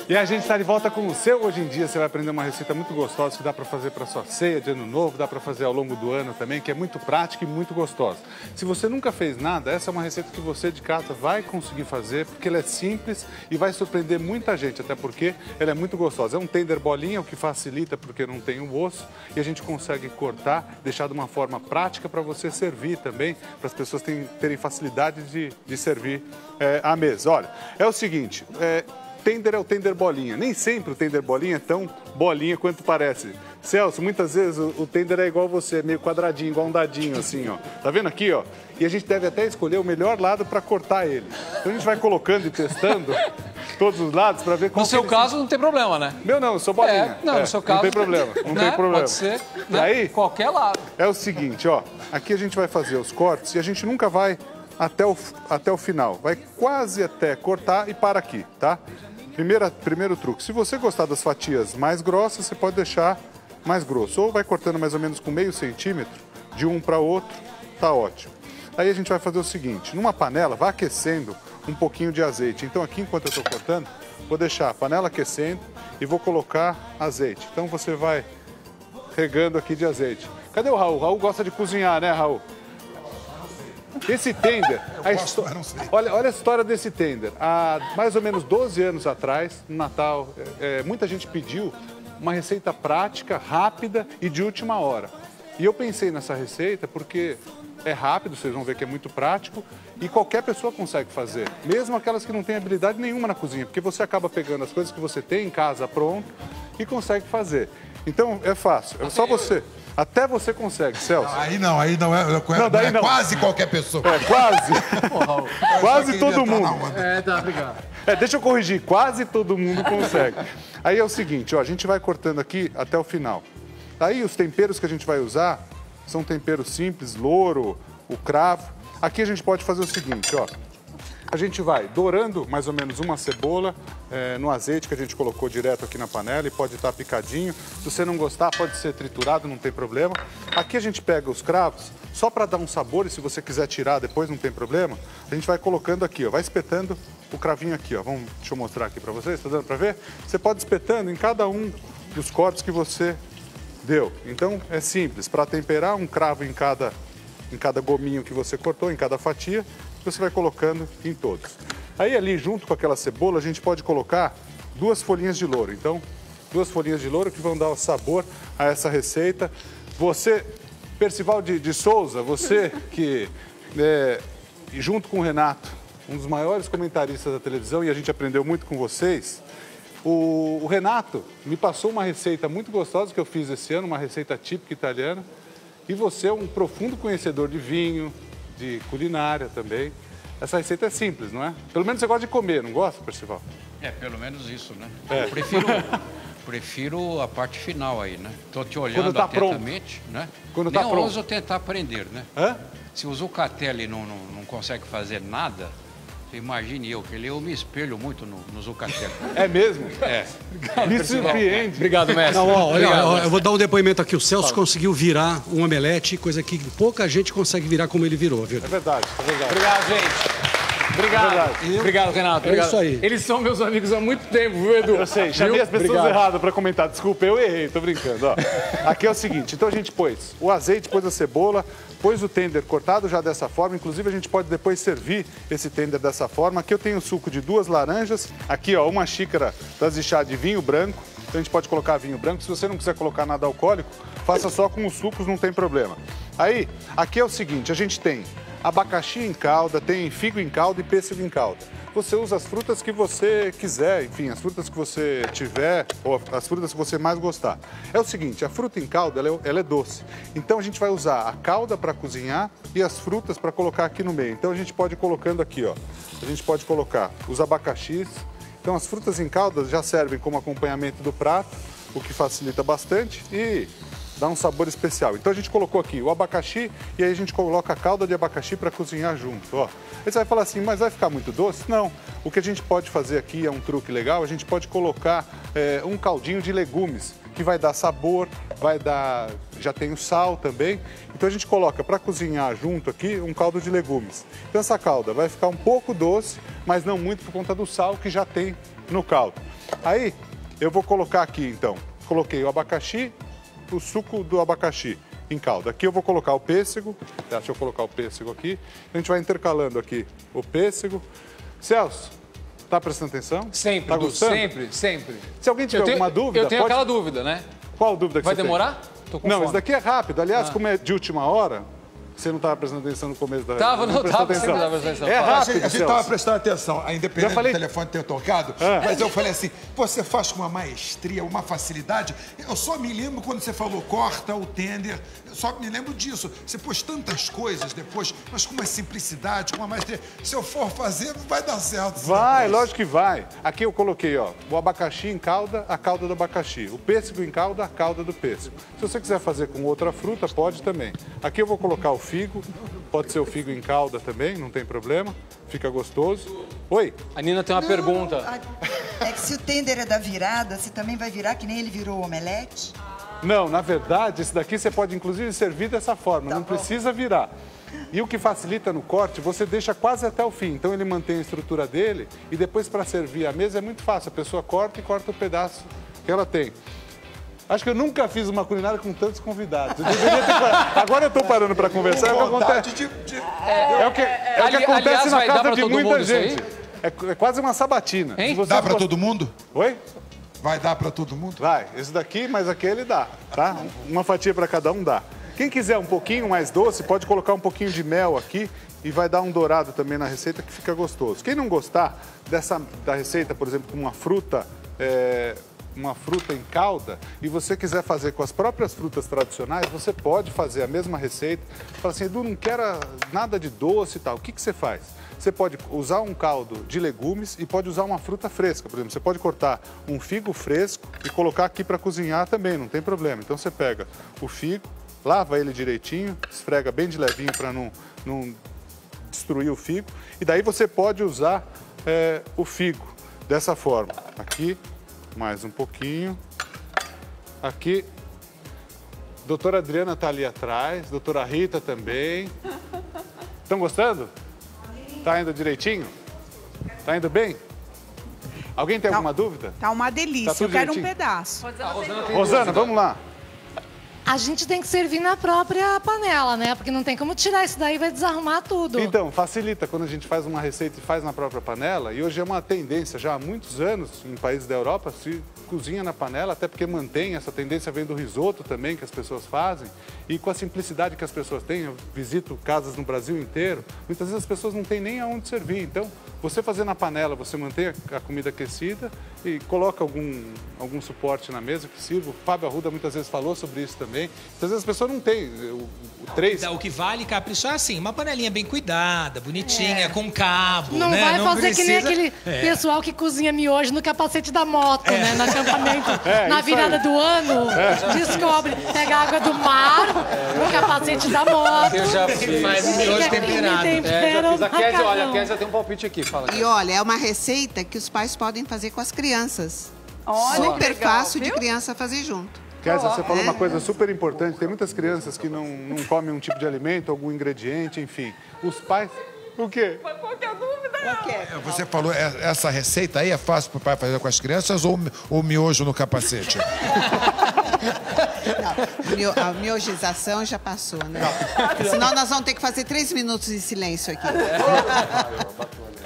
E a gente está de volta com o Seu Hoje em Dia. Você vai aprender uma receita muito gostosa que dá para fazer para sua ceia de ano novo, dá para fazer ao longo do ano também, que é muito prática e muito gostosa. Se você nunca fez nada, essa é uma receita que você de casa vai conseguir fazer, porque ela é simples e vai surpreender muita gente, até porque ela é muito gostosa. É um tender bolinha, o que facilita porque não tem o osso, e a gente consegue cortar, deixar de uma forma prática para você servir também, para as pessoas terem facilidade de servir à mesa. Olha, é o seguinte... Tender é o tender bolinha. Nem sempre o tender bolinha é tão bolinha quanto parece. Celso, muitas vezes o tender é igual você, meio quadradinho, igual um dadinho assim, ó. Tá vendo aqui, ó? E a gente deve até escolher o melhor lado para cortar ele. Então a gente vai colocando e testando todos os lados para ver qual... No seu caso não tem problema, né? Meu não, eu sou bolinha. No seu caso... Não tem problema, não tem problema. Pode ser, né? Aí, qualquer lado. É o seguinte, ó. Aqui a gente vai fazer os cortes e a gente nunca vai até o final. Vai quase até cortar e para aqui, tá? Primeiro truque, se você gostar das fatias mais grossas, você pode deixar mais grosso. Ou vai cortando mais ou menos com meio centímetro, de um para outro, tá ótimo. Aí a gente vai fazer o seguinte, numa panela, vai aquecendo um pouquinho de azeite. Então aqui, enquanto eu estou cortando, vou deixar a panela aquecendo e vou colocar azeite. Então você vai regando aqui de azeite. Cadê o Raul? O Raul gosta de cozinhar, né, Raul? Esse tender, olha a história desse tender. Há mais ou menos 12 anos atrás, no Natal, muita gente pediu uma receita prática, rápida e de última hora. E eu pensei nessa receita porque é rápido, vocês vão ver que é muito prático e qualquer pessoa consegue fazer, mesmo aquelas que não têm habilidade nenhuma na cozinha, porque você acaba pegando as coisas que você tem em casa pronto e consegue fazer. Então é fácil, é só você. Até você consegue, Celso. Não, aí não é, não. Quase qualquer pessoa. Quase. Quase todo mundo. Tá, obrigado. Deixa eu corrigir, quase todo mundo consegue. Aí é o seguinte, ó, a gente vai cortando aqui até o final. Aí os temperos que a gente vai usar são temperos simples, louro, o cravo. Aqui a gente pode fazer o seguinte, ó. A gente vai dourando mais ou menos uma cebola no azeite que a gente colocou direto aqui na panela e pode estar picadinho. Se você não gostar, pode ser triturado, não tem problema. Aqui a gente pega os cravos, só para dar um sabor, e se você quiser tirar depois, não tem problema. A gente vai colocando aqui, ó, vai espetando o cravinho aqui, ó. Deixa eu mostrar aqui para vocês, tá dando para ver? Você pode espetando em cada um dos cortes que você deu. Então é simples, para temperar um cravo em cada gominho que você cortou, em cada fatia, você vai colocando em todos. Aí ali, junto com aquela cebola, a gente pode colocar 2 folhinhas de louro. Então, 2 folhinhas de louro que vão dar o sabor a essa receita. Você, Percival de Souza, você que, junto com o Renato, um dos maiores comentaristas da televisão, e a gente aprendeu muito com vocês, o Renato me passou uma receita muito gostosa que eu fiz esse ano, uma receita típica italiana, e você é um profundo conhecedor de vinho, de culinária também. Essa receita é simples, não é? Pelo menos você gosta de comer, não gosta, Percival? Pelo menos isso, né? Eu prefiro a parte final aí, né? Estou te olhando quando tá atentamente, pronto. Né? Quando Nem tá pronto. ouso tentar aprender, né? Se o Zucatelli não consegue fazer nada, imagine eu, que eu me espelho muito no Zucatelli. É mesmo? Me Percival. surpreende. Obrigado, mestre. Não, olha, Obrigado, eu vou dar um depoimento aqui. O Celso conseguiu virar um omelete, coisa que pouca gente consegue virar como ele virou, viu? É verdade, é verdade. Obrigado, gente. Obrigado. Obrigado, Renato. Obrigado. isso aí. Eles são meus amigos há muito tempo, viu, Edu? Eu sei, chamei as pessoas Obrigado. erradas para comentar. Desculpa, eu errei, tô brincando. Ó. Aqui é o seguinte, então a gente pôs o azeite, pôs a cebola, pôs o tender cortado já dessa forma. Inclusive a gente pode depois servir esse tender dessa forma. Aqui eu tenho o suco de 2 laranjas. Aqui, ó, uma xícara de chá de vinho branco. Então a gente pode colocar vinho branco. Se você não quiser colocar nada alcoólico, faça só com os sucos, não tem problema. Aí, aqui é o seguinte, a gente tem abacaxi em calda, tem figo em calda e pêssego em calda. Você usa as frutas que você quiser, enfim, as frutas que você tiver, ou as frutas que você mais gostar. É o seguinte, a fruta em calda, ela é doce. Então a gente vai usar a calda para cozinhar e as frutas para colocar aqui no meio. Então a gente pode ir colocando aqui, ó. A gente pode colocar os abacaxis. Então as frutas em calda já servem como acompanhamento do prato, o que facilita bastante e dá um sabor especial. Então a gente colocou aqui o abacaxi e aí a gente coloca a calda de abacaxi para cozinhar junto, ó. Aí você vai falar assim, mas vai ficar muito doce? Não. O que a gente pode fazer aqui é um truque legal, a gente pode colocar um caldinho de legumes, que vai dar sabor, vai dar... já tem o sal também. Então a gente coloca para cozinhar junto aqui um caldo de legumes. Então essa calda vai ficar um pouco doce, mas não muito por conta do sal que já tem no caldo. Aí, eu vou colocar aqui, então. Coloquei o abacaxi, o suco do abacaxi em calda. Aqui eu vou colocar o pêssego. Deixa eu colocar o pêssego aqui. A gente vai intercalando aqui o pêssego. Celso, tá prestando atenção? Sempre, tá gostando? sempre. Se alguém tiver alguma dúvida... Eu tenho aquela dúvida, né? Qual dúvida que vai você demorar? tem? Tô com não, fome. isso daqui é rápido. Aliás, como é de última hora... Você não estava prestando atenção no começo da... Tava, não prestou tava, sempre tava prestando atenção. É rápido, A gente estava prestando atenção, independente do telefone ter tocado, mas eu falei assim, você faz com uma maestria, uma facilidade. Eu só me lembro quando você falou corta o tender, eu só me lembro disso. Você pôs tantas coisas depois, mas com uma simplicidade, com uma maestria. Se eu for fazer, vai dar certo. Vai, lógico que vai. Aqui eu coloquei, ó, o abacaxi em calda, a calda do abacaxi. O pêssego em calda, a calda do pêssego. Se você quiser fazer com outra fruta, pode também. Aqui eu vou colocar o figo. Pode ser o figo em calda também, não tem problema. Fica gostoso. Oi? A Nina tem uma pergunta. É que se o tender é da virada, você também vai virar que nem ele virou o omelete? Não, na verdade, esse daqui você pode inclusive servir dessa forma, não precisa virar. E o que facilita no corte, você deixa quase até o fim. Então ele mantém a estrutura dele e depois para servir a mesa é muito fácil. A pessoa corta e corta o pedaço que ela tem. Acho que eu nunca fiz uma culinária com tantos convidados. Eu deveria ter... Agora eu estou parando para conversar. É o que acontece, é o que acontece na casa de muita gente. É quase uma sabatina. Dá para todo mundo? Oi? Vai dar para todo mundo? Vai. Esse daqui, mas aquele dá, tá? Uma fatia para cada um dá. Quem quiser um pouquinho mais doce, pode colocar um pouquinho de mel aqui e vai dar um dourado também na receita que fica gostoso. Quem não gostar da receita, por exemplo, com uma fruta em calda e você quiser fazer com as próprias frutas tradicionais, você pode fazer a mesma receita. Fala assim, Edu, não quero nada de doce e tal. O que você faz? Você pode usar um caldo de legumes e pode usar uma fruta fresca. Por exemplo, você pode cortar um figo fresco e colocar aqui para cozinhar também, não tem problema. Então você pega o figo, lava ele direitinho, esfrega bem de levinho para não destruir o figo. E daí você pode usar o figo dessa forma. Aqui, mais um pouquinho. Aqui, doutora Adriana está ali atrás, doutora Rita também. Estão gostando? Tá indo direitinho? Tá indo bem? Alguém tem alguma dúvida? Tá uma delícia, Tá eu quero direitinho? um pedaço. Rosana, vamos lá. A gente tem que servir na própria panela, né? Porque não tem como tirar isso daí, vai desarrumar tudo. Então, facilita quando a gente faz uma receita e faz na própria panela. E hoje é uma tendência, já há muitos anos, em países da Europa, se cozinha na panela, até porque mantém essa tendência, vem do risoto também, que as pessoas fazem. E com a simplicidade que as pessoas têm, eu visito casas no Brasil inteiro, muitas vezes as pessoas não têm nem aonde servir. Então, você fazer na panela, você mantém a comida aquecida e coloca algum suporte na mesa que sirva. O Fábio Arruda muitas vezes falou sobre isso também. Muitas vezes as pessoas não têm O que vale, Capricho, é assim, uma panelinha bem cuidada, bonitinha, com cabo, não né? Vai não fazer precisa... que nem aquele pessoal que cozinha miojo no capacete da moto, né? No acampamento, na virada do ano, descobre, pega a água do mar no capacete da moto. Eu já fiz. Faz o miojo temperado. Já fiz. A Kézia, olha, a Kézia tem um palpite aqui, fala. E olha, é uma receita que os pais podem fazer com as crianças. Olha, super legal, fácil viu? de criança fazer junto. Kézia, você falou uma coisa super importante. Tem muitas crianças que não comem um tipo de alimento, algum ingrediente, enfim. Os pais... O quê? Qualquer dúvida, Você falou, essa receita aí é fácil para o pai fazer com as crianças ou miojo no capacete? Não, a miogização já passou, né? Senão nós vamos ter que fazer 3 minutos de silêncio aqui.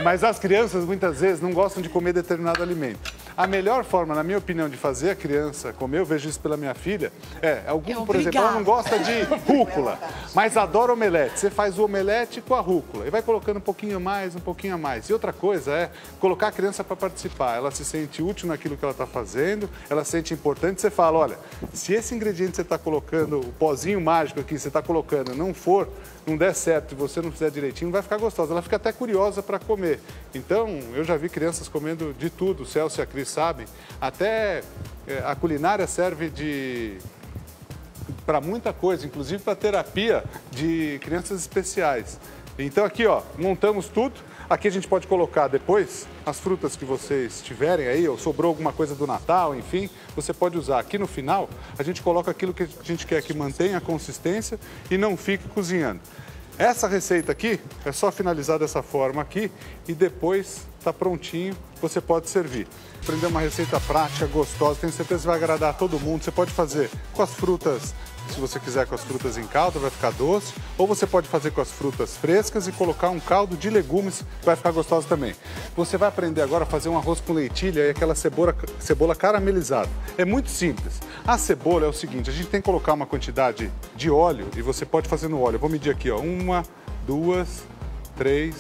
Mas as crianças, muitas vezes, não gostam de comer determinado alimento. A melhor forma, na minha opinião, de fazer a criança comer, eu vejo isso pela minha filha, por exemplo, ela não gosta de rúcula, mas adora omelete. Você faz o omelete com a rúcula e vai colocando um pouquinho a mais. E outra coisa é colocar a criança para participar. Ela se sente útil naquilo que ela está fazendo, ela se sente importante. Você fala, olha, se esse ingrediente que você está colocando, o pozinho mágico aqui, você está colocando, não der certo e você não fizer direitinho, não vai ficar gostosa. Ela fica até curiosa para comer. Então, eu já vi crianças comendo de tudo, o Celso e a Cris sabem. Até a culinária serve para muita coisa, inclusive para terapia de crianças especiais. Então aqui, ó, montamos tudo. Aqui a gente pode colocar depois as frutas que vocês tiverem aí, ou sobrou alguma coisa do Natal, enfim, você pode usar. Aqui no final, a gente coloca aquilo que a gente quer que mantenha a consistência e não fique cozinhando. Essa receita aqui é só finalizar dessa forma aqui e depois está prontinho, você pode servir. Aprender uma receita prática, gostosa, tenho certeza que vai agradar a todo mundo. Você pode fazer com as frutas, se você quiser com as frutas em caldo, vai ficar doce. Ou você pode fazer com as frutas frescas e colocar um caldo de legumes, vai ficar gostoso também. Você vai aprender agora a fazer um arroz com lentilha e aquela cebola caramelizada. É muito simples. A cebola é o seguinte, a gente tem que colocar uma quantidade de óleo e você pode fazer no óleo. Eu vou medir aqui, ó, 1, 2, 3,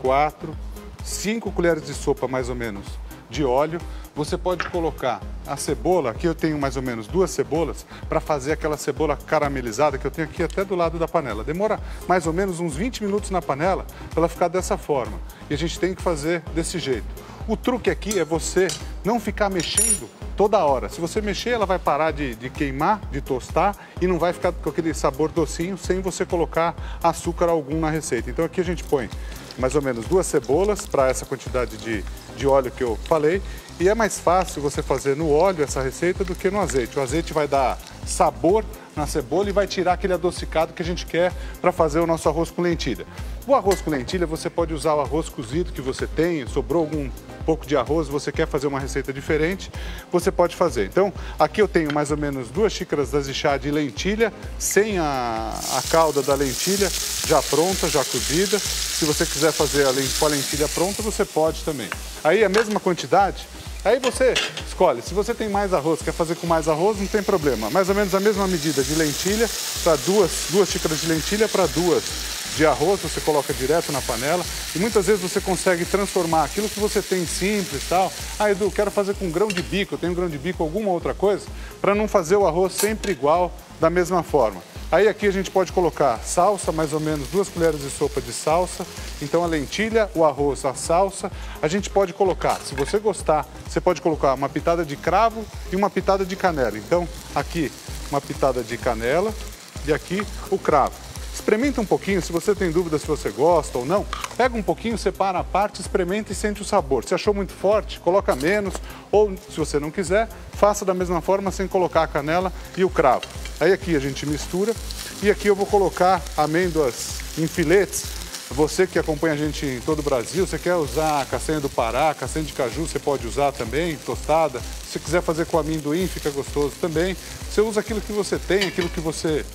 4, 5 colheres de sopa mais ou menos de óleo. Você pode colocar a cebola, aqui eu tenho mais ou menos 2 cebolas, para fazer aquela cebola caramelizada que eu tenho aqui até do lado da panela. Demora mais ou menos uns 20 minutos na panela para ela ficar dessa forma. E a gente tem que fazer desse jeito. O truque aqui é você não ficar mexendo toda hora. Se você mexer, ela vai parar de queimar, de tostar e não vai ficar com aquele sabor docinho sem você colocar açúcar algum na receita. Então aqui a gente põe mais ou menos 2 cebolas para essa quantidade de óleo que eu falei. E é mais fácil você fazer no óleo essa receita do que no azeite. O azeite vai dar sabor na cebola e vai tirar aquele adocicado que a gente quer para fazer o nosso arroz com lentilha. O arroz com lentilha, você pode usar o arroz cozido que você tem, sobrou algum pouco de arroz, você quer fazer uma receita diferente, você pode fazer. Então, aqui eu tenho mais ou menos 2 xícaras de chá de lentilha, sem a calda da lentilha, já pronta, já cozida. Se você quiser fazer com a lentilha pronta, você pode também. Aí a mesma quantidade, aí você escolhe. Se você tem mais arroz, quer fazer com mais arroz, não tem problema. Mais ou menos a mesma medida de lentilha, para 2 xícaras de lentilha para 2 de arroz, você coloca direto na panela e muitas vezes você consegue transformar aquilo que você tem simples e tal. Ah, Edu, quero fazer com grão de bico, eu tenho grão de bico, alguma outra coisa, para não fazer o arroz sempre igual, da mesma forma. Aí aqui a gente pode colocar salsa, mais ou menos 2 colheres de sopa de salsa. Então a lentilha, o arroz, a salsa. A gente pode colocar, se você gostar, você pode colocar uma pitada de cravo e uma pitada de canela. Então aqui uma pitada de canela e aqui o cravo. Experimenta um pouquinho, se você tem dúvida se você gosta ou não, pega um pouquinho, separa a parte, experimenta e sente o sabor. Se achou muito forte, coloca menos, ou se você não quiser, faça da mesma forma sem colocar a canela e o cravo. Aí aqui a gente mistura e aqui eu vou colocar amêndoas em filetes. Você que acompanha a gente em todo o Brasil, você quer usar castanha do Pará, castanha de caju, você pode usar também, tostada. Se você quiser fazer com amendoim, fica gostoso também. Você usa aquilo que você tem, aquilo que você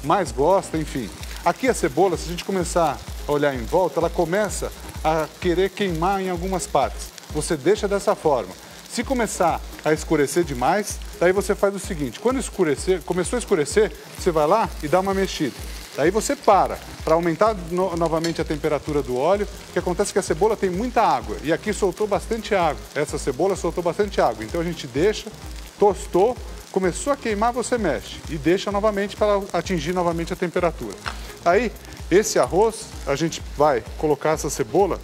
mais gosta, enfim. Aqui a cebola, se a gente começar a olhar em volta, ela começa a querer queimar em algumas partes. Você deixa dessa forma. Se começar a escurecer demais, daí você faz o seguinte, quando escurecer, começou a escurecer, você vai lá e dá uma mexida. Daí você para aumentar novamente a temperatura do óleo, o que acontece é que a cebola tem muita água, e aqui soltou bastante água, essa cebola soltou bastante água, então a gente deixa, tostou, começou a queimar, você mexe e deixa novamente para atingir novamente a temperatura. Aí, esse arroz, a gente vai colocar essa cebola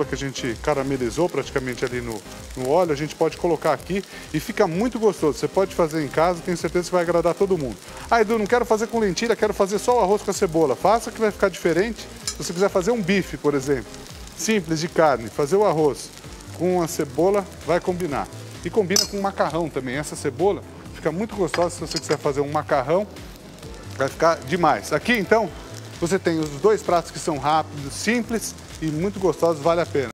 que a gente caramelizou praticamente ali no óleo, a gente pode colocar aqui e fica muito gostoso. Você pode fazer em casa, tenho certeza que vai agradar todo mundo. Ah, Edu, não quero fazer com lentilha, quero fazer só o arroz com a cebola. Faça que vai ficar diferente. Se você quiser fazer um bife, por exemplo, simples de carne, fazer o arroz com a cebola, vai combinar. E combina com macarrão também. Essa cebola fica muito gostosa se você quiser fazer um macarrão. Vai ficar demais. Aqui, então, você tem os 2 pratos que são rápidos, simples e muito gostosos, vale a pena.